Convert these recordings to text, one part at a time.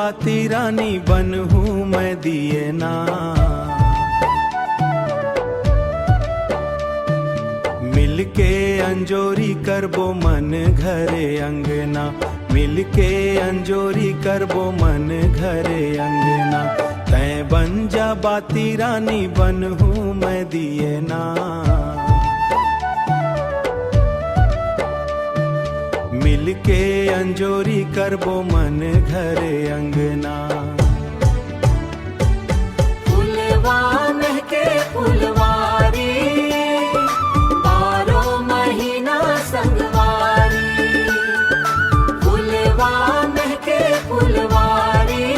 बाती रानी बनहूँ मैं दिए ना। मिलके अंजोरी करबो मन घरे अंगना, मिलके अंजोरी करबो मन घरे अंगना। तै बन जा बाती रानी बनहूँ मैं दिए ना। मिलके अंजोरी करबो मन घरे अंगना। फुलवा महके फुलवारी, बारो महीना संगवारी। फुलवा महके फुलवारी,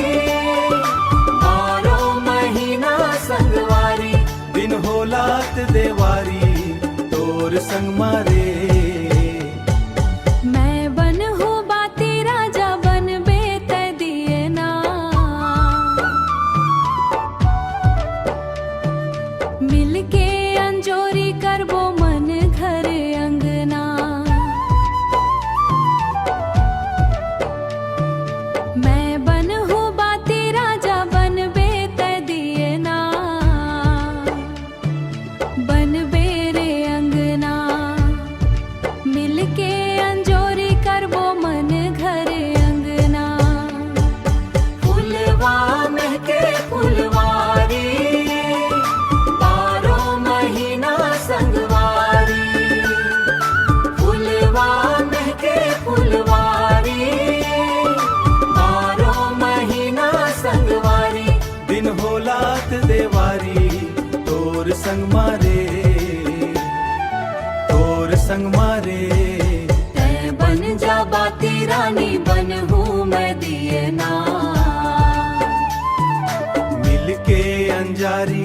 बारो महीना संगवारी। दिन होलात देवारी तोर संग मारे। मिलके अंजोरी करबो मन घरे अंगना। मैं बनहूँ बाती राजा बनबे तै दिए ना। बनबे रे अंगना, मिलके अंजोरी करबो मन घरे अंगना। फुलवा महके फुलवारी, दिन होलात देवारी तोर संग मारे, तोर संग मारे। तै बन जा बाती रानी बनहूँ मैं दिए ना। मिलके अंजारी,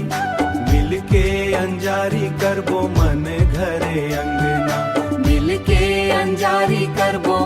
मिलके अंजारी करबो मन घरे अंगना। मिलके अंजारी करबो